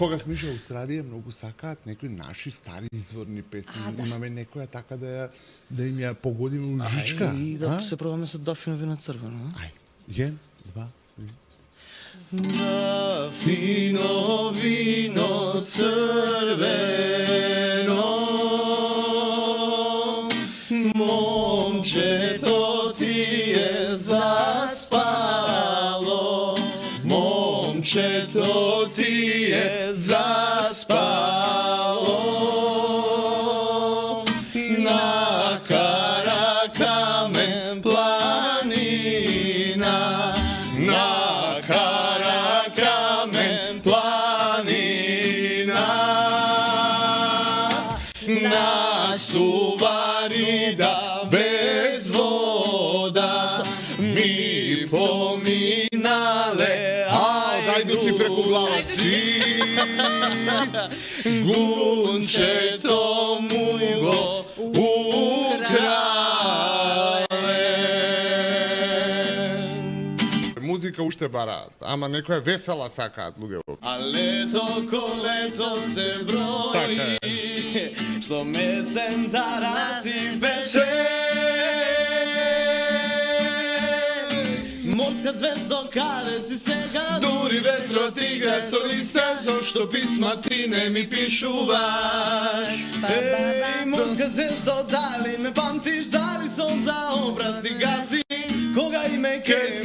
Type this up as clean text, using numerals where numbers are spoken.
Кога сме išli u Австралија, многу сакаат некои наши стари изворни песни. Имаме некоја така да им ја погодиме у жичка. И да се пробаме со Дафино вино црвено. Ај, 1, 2, 3. Дафино вино црвено, момчето ти е заспало, момчето ти е заспало, на Каракамен планина, на Каракамен планина, на Суварида без вода ми поминале, Зајдуци преку главаци. Гунчето му го украле. Музика уште бараат, ама некоја весела сакаат луѓето. А лето колето се брои, што месен да расипеше. Морска звездо, каде си сега? Дури ветрот игра со лице, зошто писма ти не ми пишуваш? Еј, морска звездо, дали ме памтиш, дали сон за образ ти гаси, кога и ме ке